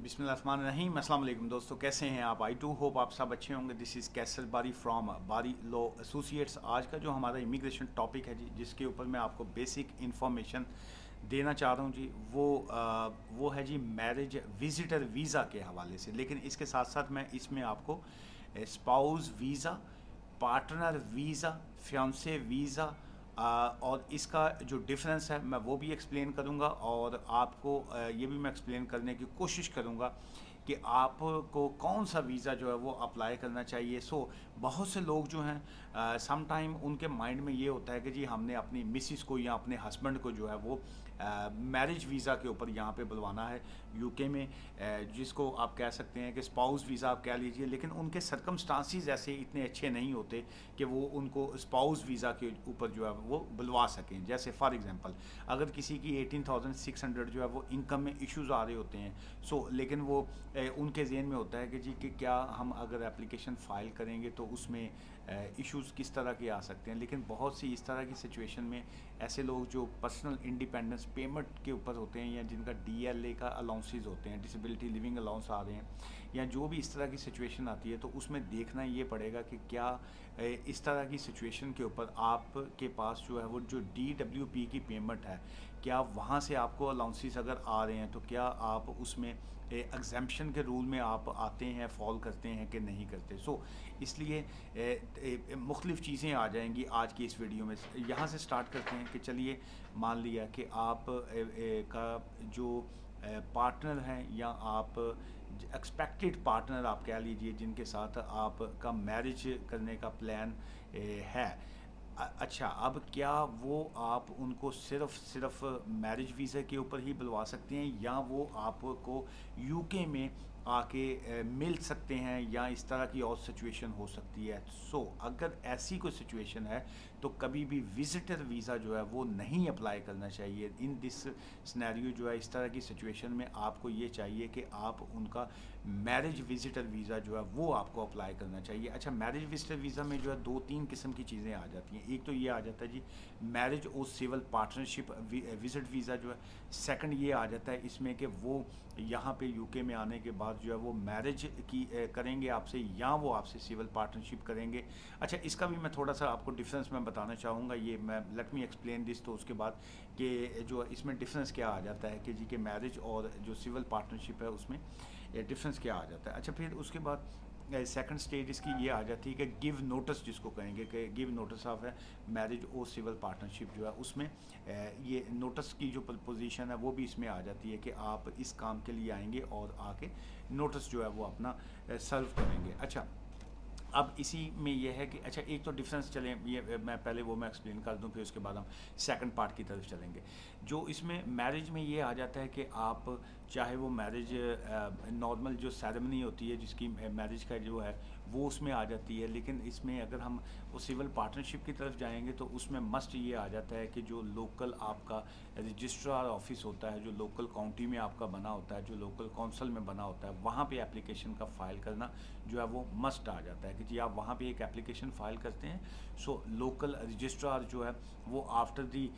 बिस्मिल्लाहिर्रहमानिर्रहीम। अस्सलाम वालेकुम दोस्तों, कैसे हैं आप? आई टू होप आप सब अच्छे होंगे। दिस इज़ कैसल बारी फ्रॉम बारी लॉ एसोसिएट्स। आज का जो हमारा इमिग्रेशन टॉपिक है जी, जिसके ऊपर मैं आपको बेसिक इन्फॉर्मेशन देना चाह रहा हूँ जी, वो है जी मैरिज विजिटर वीज़ा के हवाले से। लेकिन इसके साथ साथ मैं इसमें आपको spouse visa, partner visa, fiance visa और इसका जो डिफरेंस है मैं वो भी एक्सप्लेन करूँगा, और आपको ये भी मैं एक्सप्लेन करने की कोशिश करूँगा कि आपको कौन सा वीज़ा जो है वो अप्लाई करना चाहिए। बहुत से लोग जो हैं सम टाइम उनके माइंड में ये होता है कि जी हमने अपनी मिसिस को या अपने हस्बैंड को जो है वो मैरिज वीज़ा के ऊपर यहाँ पे बुलवाना है यूके में, जिसको आप कह सकते हैं कि स्पाउस वीज़ा आप कह लीजिए। लेकिन उनके सर्कमस्टांसिस ऐसे इतने अच्छे नहीं होते कि वो उनको स्पाउस वीज़ा के ऊपर जो है वो बुलवा सकें। जैसे फॉर एग्जांपल, अगर किसी की 18,600 जो है वो इनकम में इश्यूज़ आ रहे होते हैं, लेकिन वो उनके ज़हन में होता है कि जी कि क्या हम अगर एप्लीकेशन फ़ाइल करेंगे तो उसमें इश्यूज़ किस तरह के आ सकते हैं। लेकिन बहुत सी इस तरह की सिचुएशन में ऐसे लोग जो पर्सनल इंडिपेंडेंस पेमेंट के ऊपर होते हैं, या जिनका डीएलए का अलाउंसेस होते हैं, डिसेबिलिटी लिविंग अलाउंस आ रहे हैं, या जो भी इस तरह की सिचुएशन आती है, तो उसमें देखना ये पड़ेगा कि क्या इस तरह की सिचुएशन के ऊपर आपके पास जो है वो जो डीडब्ल्यूपी की पेमेंट है, क्या वहाँ से आपको अलाउंसेस अगर आ रहे हैं तो क्या आप उसमें एग्जाम्पशन के रूल में आप आते हैं, फॉल करते हैं कि नहीं करते। इसलिए मुख्तलिफ़ चीज़ें आ जाएंगी आज की इस वीडियो में। यहाँ से स्टार्ट करते हैं कि चलिए मान लिया कि आप का जो पार्टनर हैं, या आप एक्सपेक्टेड पार्टनर आप कह लीजिए, जिनके साथ आपका मैरिज करने का प्लान है। अच्छा, अब क्या वो आप उनको सिर्फ मैरिज वीज़ा के ऊपर ही बुलवा सकते हैं, या वो आपको यूके में आके मिल सकते हैं, या इस तरह की और सिचुएशन हो सकती है। अगर ऐसी कोई सिचुएशन है तो कभी भी विजिटर वीज़ा जो है वो नहीं अप्लाई करना चाहिए। इन दिस सिनेरियो जो है, इस तरह की सिचुएशन में आपको ये चाहिए कि आप उनका मैरिज विजिटर वीज़ा जो है वो आपको अप्लाई करना चाहिए। अच्छा, मैरिज विजिटर वीज़ा में जो है दो तीन किस्म की चीज़ें आ जाती हैं। एक तो ये आ जाता है जी मैरिज और सिविल पार्टनरशिप विजिट वीज़ा जो है। सेकंड ये आ जाता है इसमें कि वो यहाँ पे यूके में आने के बाद जो है वो मैरिज की करेंगे आपसे, या वो आपसे सिविल पार्टनरशिप करेंगे। अच्छा, इसका भी मैं थोड़ा सा आपको डिफरेंस मैं बताना चाहूँगा। ये मैं लेट मी एक्सप्लेन दिस, तो उसके बाद कि जो इसमें डिफरेंस क्या आ जाता है कि जी के मैरिज और जो सिविल पार्टनरशिप है उसमें डिफरेंस क्या आ जाता है। अच्छा, फिर उसके बाद सेकंड स्टेज इसकी ये आ जाती है कि गिव नोटिस जिसको कहेंगे, कि गिव नोटिस ऑफ है मैरिज और सिविल पार्टनरशिप जो है उसमें ये नोटिस की जो पोजीशन है वो भी इसमें आ जाती है कि आप इस काम के लिए आएंगे और आके नोटिस जो है वो अपना सर्व करेंगे। अच्छा, अब इसी में ये है कि अच्छा, एक तो डिफरेंस चले, ये मैं पहले वो मैं एक्सप्लेन कर दूं, फिर उसके बाद हम सेकंड पार्ट की तरफ चलेंगे। जो इसमें मैरिज में ये आ जाता है कि आप चाहे वो मैरिज नॉर्मल जो सेरेमनी होती है जिसकी मैरिज का जो है वो उसमें आ जाती है। लेकिन इसमें अगर हम वो सिविल पार्टनरशिप की तरफ जाएंगे तो उसमें मस्ट ये आ जाता है कि जो लोकल आपका रजिस्ट्रार ऑफिस होता है, जो लोकल काउंटी में आपका बना होता है, जो लोकल काउंसिल में बना होता है, वहाँ पे एप्लीकेशन का फ़ाइल करना जो है वो मस्ट आ जाता है कि जी आप वहाँ पे एक एप्लीकेशन फ़ाइल करते हैं। लोकल रजिस्ट्रार जो है वो आफ्टर दी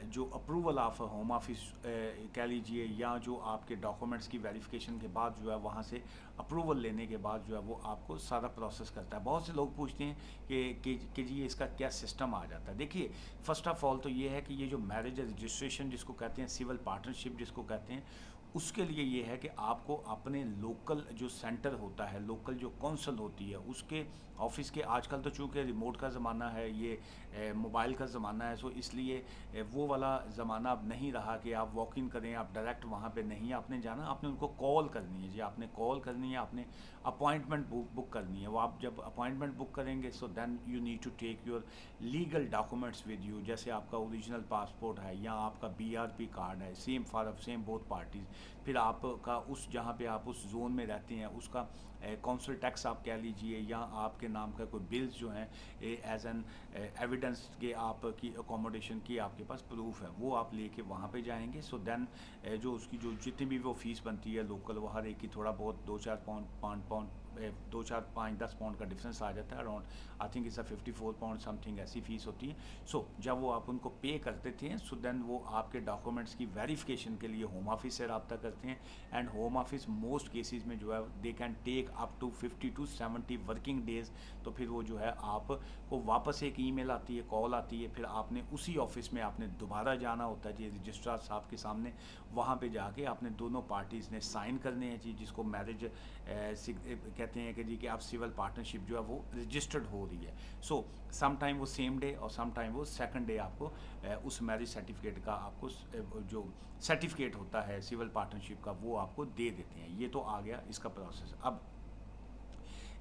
जो अप्रूवल ऑफ होम ऑफिस कह लीजिए, या जो आपके डॉक्यूमेंट्स की वेरिफिकेशन के बाद जो है वहाँ से अप्रूवल लेने के बाद जो है वो आपको सारा प्रोसेस करता है। बहुत से लोग पूछते हैं कि जी इसका क्या सिस्टम आ जाता है। देखिए, फ़र्स्ट ऑफ़ ऑल तो ये है कि ये जो मैरिज रजिस्ट्रेशन जिसको कहते हैं, सिविल पार्टनरशिप जिसको कहते हैं, उसके लिए ये है कि आपको अपने लोकल जो सेंटर होता है, लोकल जो कौंसल होती है, उसके ऑफिस के, आजकल तो चूँकि रिमोट का ज़माना है, ये मोबाइल का ज़माना है, इसलिए वो वाला ज़माना अब नहीं रहा कि आप वॉक इन करें, आप डायरेक्ट वहाँ पे नहीं आपने जाना, आपने उनको कॉल करनी है जी, आपने कॉल करनी है, आपने अपॉइंटमेंट बुक करनी है। वो आप जब अपॉइंटमेंट बुक करेंगे then you need to take your legal documents with you, जैसे आपका ओरिजिनल पासपोर्ट है, या आपका बीआरपी कार्ड है, same for same both parties. फिर आपका उस जहाँ पे आप उस जोन में रहते हैं उसका काउंसिल टैक्स आप कह लीजिए, या आपके नाम का कोई बिल्स जो हैं एज एन एविडेंस के आपकी अकोमोडेशन की आपके पास प्रूफ है, वो आप लेके वहाँ पे जाएंगे। देन जो उसकी जो जितनी भी वो फीस बनती है लोकल, वो हर एक की थोड़ा बहुत 2-4 पाउंड 5 पाउंड 2-4-5-10 पाउंड का डिफरेंस आ जाता है। Around I think it's 54 pound something ऐसी फ़ीस होती है। जब वो आप उनको पे करते थे, देन वो आपके डॉक्यूमेंट्स की वेरिफिकेशन के लिए होम ऑफिस से रब्ता कर करते हैं। And Home Office most cases में जो है they can take up to 50 to 70 working days. तो फिर वो जो है आपको वापस एक ईमेल आती है, कॉल आती है, फिर आपने उसी ऑफिस में आपने दोबारा जाना होता है जी रजिस्ट्रार साहब के सामने। वहाँ पे जाके आपने दोनों पार्टीज़ ने साइन करने हैं जी, जिसको मैरिज कहते हैं कि जी कि आप सिविल पार्टनरशिप जो है वो रजिस्टर्ड हो रही है। सो सम टाइम वो सेम डे और सम टाइम वो सेकंड डे आपको उस मैरिज सर्टिफिकेट का आपको जो सर्टिफिकेट होता है सिविल पार्टनरशिप का वो आपको दे देते हैं। ये तो आ गया इसका प्रोसेस। अब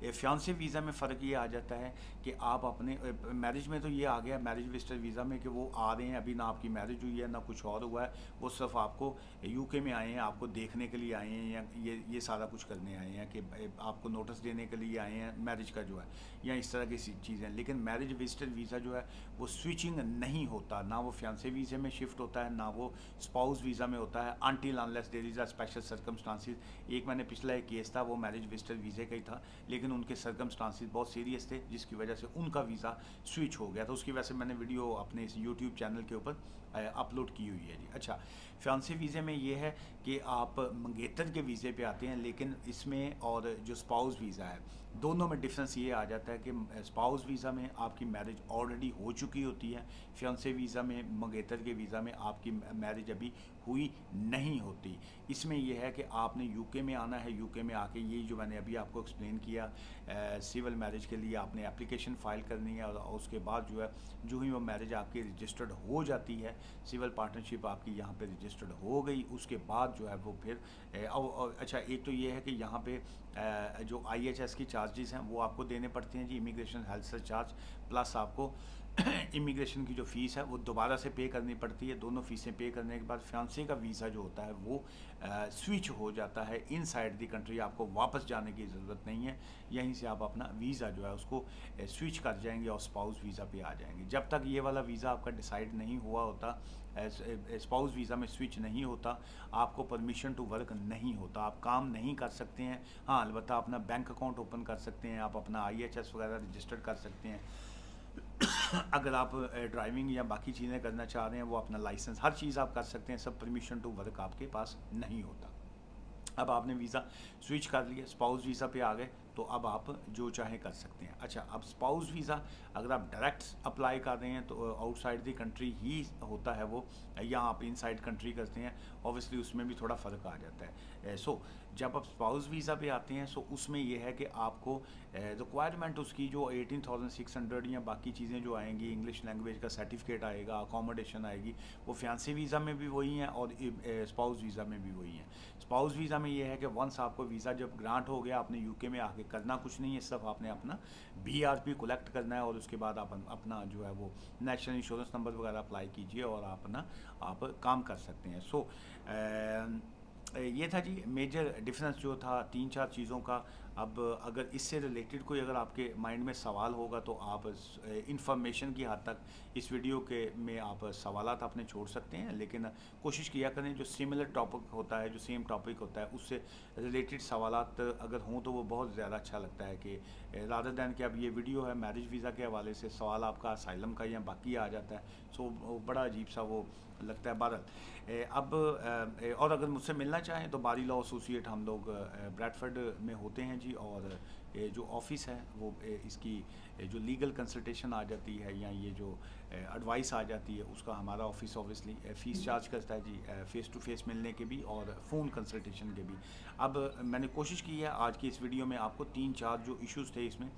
फियांसे वीज़ा में फ़र्क ये आ जाता है कि आप अपने मैरिज में तो ये आ गया मैरिज विजिटर वीज़ा में कि वो आ रहे हैं, अभी ना आपकी मैरिज हुई है ना कुछ और हुआ है, वो सिर्फ आपको यूके में आए हैं, आपको देखने के लिए आए हैं, या ये सारा कुछ करने आए हैं कि आपको नोटिस देने के लिए आए हैं मैरिज का जो है, या इस तरह की चीज़ें। लेकिन मैरिज विजिटर वीज़ा जो है वो स्विचिंग नहीं होता, ना वो फियांसे वीज़े में शिफ्ट होता है, ना वो स्पाउस वीज़ा में होता है, until unless there is a special circumstances. एक मैंने पिछला एक केस था वो मैरिज विजिटर वीज़े का ही था, लेकिन उनके सर्कमस्टांसिस बहुत सीरियस थे जिसकी वजह से उनका वीज़ा स्विच हो गया। तो उसकी वजह से मैंने वीडियो अपने इस यूट्यूब चैनल के ऊपर अपलोड की हुई है जी। अच्छा, फियांसे वीज़े में ये है कि आप मंगेतर के वीज़े पे आते हैं, लेकिन इसमें और जो स्पाउस वीज़ा है दोनों में डिफरेंस ये आ जाता है कि स्पाउस वीज़ा में आपकी मैरिज ऑलरेडी हो चुकी होती है, फियांसे वीज़ा में मंगेतर के वीज़ा में आपकी मैरिज अभी हुई नहीं होती। इसमें यह है कि आपने यूके में आना है, यूके में आके ये जो मैंने अभी आपको एक्सप्लेन किया सिविल मैरिज के लिए आपने एप्लीकेशन फ़ाइल करनी है, और उसके बाद जो है जो ही वो मैरिज आपकी रजिस्टर्ड हो जाती है, सिविल पार्टनरशिप आपकी यहाँ पे रजिस्टर्ड हो गई, उसके बाद जो है वो फिर अच्छा एक तो ये है कि यहाँ पे जो IHS की चार्जेस हैं वो आपको देने पड़ते हैं जी, immigration health surcharge, plus आपको इमिग्रेशन की जो फ़ीस है वो दोबारा से पे करनी पड़ती है। दोनों फ़ीसें पे करने के बाद फियांसे का वीज़ा जो होता है वो स्विच हो जाता है इनसाइड द कंट्री, आपको वापस जाने की ज़रूरत नहीं है, यहीं से आप अपना वीज़ा जो है उसको स्विच कर जाएंगे और स्पाउस वीज़ा पे आ जाएंगे। जब तक ये वाला वीज़ा आपका डिसाइड नहीं हुआ होता, स्पाउस वीज़ा में स्विच नहीं होता, आपको परमिशन टू वर्क नहीं होता, आप काम नहीं कर सकते हैं। हाँ, अलबत्ता अपना बैंक अकाउंट ओपन कर सकते हैं, आप अपना IHS वगैरह रजिस्टर कर सकते हैं। अगर आप ड्राइविंग या बाकी चीज़ें करना चाह रहे हैं, वो अपना लाइसेंस हर चीज़ आप कर सकते हैं, सब परमिशन टू वर्क आपके पास नहीं होता। अब आपने वीज़ा स्विच कर लिया, स्पाउस वीज़ा पे आ गए, तो अब आप जो चाहें कर सकते हैं। अच्छा, अब स्पाउस वीज़ा अगर आप डायरेक्ट अप्लाई कर रहे हैं तो आउटसाइड द कंट्री ही होता है वो, या आप इनसाइड कंट्री करते हैं, ऑब्वियसली उसमें भी थोड़ा फ़र्क आ जाता है। सो जब आप स्पाउस वीज़ा पे आते हैं, सो उसमें यह है कि आपको रिक्वायरमेंट उसकी जो 18,600 या बाकी चीज़ें जो आएंगी, इंग्लिश लैंग्वेज का सर्टिफिकेट आएगा, अकोमोडेशन आएगी, वो फियांसे वीज़ा में भी वही हैं और स्पाउस वीज़ा में भी वही हैं। स्पाउस वीज़ा में ये है कि वंस आपको वीज़ा जब ग्रांट हो गया, आपने यूके में आके करना कुछ नहीं है, सिर्फ आपने अपना BRP कलेक्ट करना है, और उसके बाद आप अपना जो है वो नेशनल इंश्योरेंस नंबर वगैरह अप्लाई कीजिए और आप काम कर सकते हैं। सो ये था जी मेजर डिफरेंस जो था 3-4 चीज़ों का। अब अगर इससे रिलेटेड कोई अगर आपके माइंड में सवाल होगा तो आप इंफॉर्मेशन की हद तक इस वीडियो के में आप सवालात अपने छोड़ सकते हैं, लेकिन कोशिश किया करें जो सिमिलर टॉपिक होता है, जो सेम टॉपिक होता है, उससे रिलेटेड सवालात अगर हों तो वो बहुत ज़्यादा अच्छा लगता है कि रादर दैन कि अब ये वीडियो है मैरिज वीज़ा के हवाले से, सवाल आपका असाइलम का या बाकी आ जाता है, सो बड़ा अजीब सा वो लगता है। बहरहाल अब और अगर मुझसे मिलना चाहें तो बारी लॉ एसोसिएट हम लोग ब्रैडफर्ड में होते हैं जी, और जो ऑफिस है वो इसकी जो लीगल कंसल्टेशन आ जाती है या ये जो एडवाइस आ जाती है उसका हमारा ऑफिस ऑब्वियसली फ़ीस चार्ज करता है जी, फ़ेस टू फेस मिलने के भी और फ़ोन कंसल्टेशन के भी। अब मैंने कोशिश की है आज की इस वीडियो में आपको 3-4 जो इश्यूज़ थे इसमें,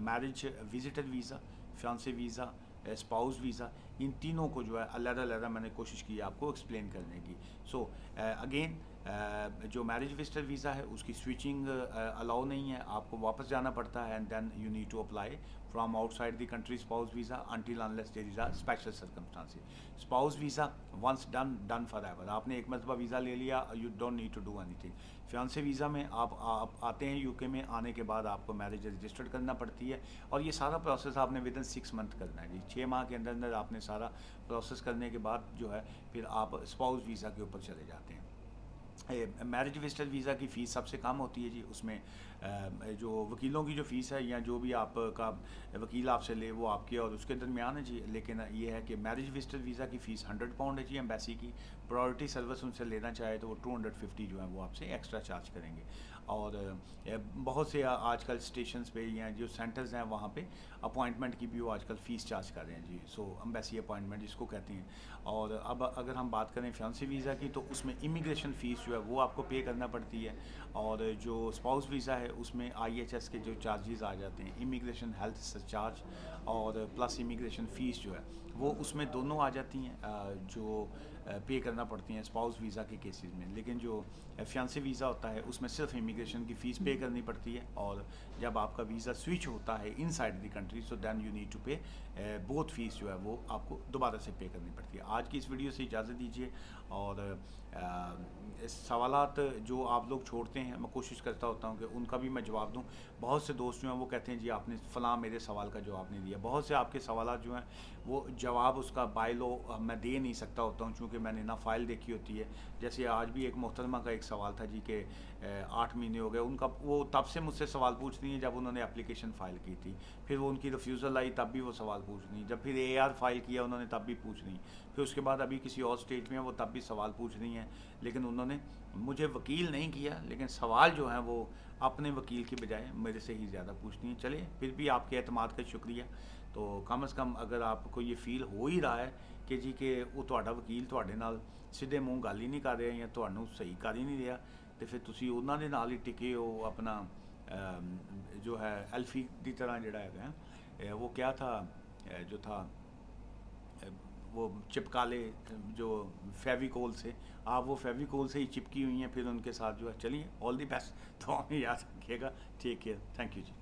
marriage visitor visa, fiance visa, spouse visa, इन तीनों को जो है अलग-अलग मैंने कोशिश की है आपको एक्सप्लेन करने की। सो अगेन जो मैरिज विजिटर वीज़ा है उसकी स्विचिंग अलाउ नहीं है, आपको वापस जाना पड़ता है, and then you need to apply from outside the country spouse visa until unless there is a special circumstances. Spouse visa once done forever, आपने एक मरतबा वीज़ा ले लिया, you don't need to do anything. Fiance visa में आप आते हैं UK में, आने के बाद आपको मैरिज रजिस्टर्ड करना पड़ती है, और ये सारा प्रोसेस आपने विदिन 6 मंथ करना है जी, 6 माह के अंदर अंदर आपने सारा प्रोसेस करने के बाद जो है फिर आप स्पाउस वीज़ा के ऊपर चले जाते हैं। मैरिज विजिटर वीज़ा की फ़ीस सबसे कम होती है जी। उसमें जो वकीलों की जो फ़ीस है या जो भी आपका वकील आपसे ले वो आपके और उसके दरमियान है जी। लेकिन ये है कि मैरिज विजिटर वीज़ा की फ़ीस 100 पाउंड है जी एम्बेसी की। प्रायोरिटी सर्विस उनसे लेना चाहे तो वो 250 जो है वो आपसे एक्स्ट्रा चार्ज करेंगे। और बहुत से आजकल स्टेशंस पे या जो सेंटर्स हैं वहाँ पे अपॉइंटमेंट की भी वो आजकल फ़ीस चार्ज कर रहे हैं जी। सो एम्बेसी अपॉइंटमेंट जिसको कहते हैं। और अब अगर हम बात करें फियांसी वीज़ा की, तो उसमें इमिग्रेशन फ़ीस जो है वो आपको पे करना पड़ती है। और जो स्पाउस वीज़ा है उसमें IHS के जो चार्जेस आ जाते हैं, इमिग्रेशन हेल्थ सरचार्ज और प्लस इमिग्रेशन फ़ीस जो है वो उसमें दोनों आ जाती हैं, जो पे करना पड़ती हैं स्पाउस वीज़ा के केसेस में। लेकिन जो फियांसी वीज़ा होता है उसमें सिर्फ इमिग्रेशन की फ़ीस पे करनी पड़ती है। और जब आपका वीज़ा स्विच होता है inside the country, so then you need to pay both fees जो है वो आपको दोबारा से पे करनी पड़ती है। आज की इस वीडियो से इजाज़त दीजिए। और सवालात जो आप लोग छोड़ते हैं मैं कोशिश करता होता हूँ कि उनका भी मैं जवाब दूँ। बहुत से दोस्त जो हैं वो कहते हैं जी आपने फ़लाँ मेरे सवाल का जवाब नहीं दिया। बहुत से आपके सवालात जो हैं वो जवाब उसका बाय लॉ मैं दे नहीं सकता होता हूँ, चूँकि मैंने ना फ़ाइल देखी होती है। जैसे आज भी एक मोहतरमा का एक सवाल था जी कि 8 महीने हो गए उनका, वो तब से मुझसे सवाल पूछ रही हैं जब उन्होंने एप्लीकेशन फ़ाइल की थी। फिर वो उनकी रिफ्यूज़ल आई तब भी वो सवाल पूछ रही हैं। जब फिर AR फ़ाइल किया उन्होंने तब भी पूछ रही। फिर उसके बाद अभी किसी और स्टेट में वो तब भी सवाल पूछ रही हैं। लेकिन उन्होंने मुझे वकील नहीं किया, लेकिन सवाल जो हैं वो अपने वकील की बजाय मेरे से ही ज़्यादा पूछती हैं। चलिए फिर भी आपके एतमाद का शुक्रिया। तो कम से कम अगर आपको ये फील हो ही रहा है कि जी कि वो ਤੁਹਾਡਾ ਵਕੀਲ ਤੁਹਾਡੇ ਨਾਲ ਸਿੱਧੇ ਮੂੰਹ ਗੱਲ ਹੀ ਨਹੀਂ ਕਰ ਰਿਹਾ ਜਾਂ ਤੁਹਾਨੂੰ ਸਹੀ ਕਰ ਹੀ ਨਹੀਂ ਰਿਹਾ, ਤੇ ਫਿਰ ਤੁਸੀਂ ਉਹਨਾਂ ਦੇ ਨਾਲ ਹੀ ਟਿਕੇ ਹੋ अपना जो है एल्फी की तरह जड़ा है वो क्या था, जो था वो चिपकाले जो फेविकोल से, आप वो फेविकोल से ही चिपकी हुई हैं फिर उनके साथ जो है। चलिए ऑल दी बेस्ट। तो हमें याद रखिएगा। Take care. Thank you ji.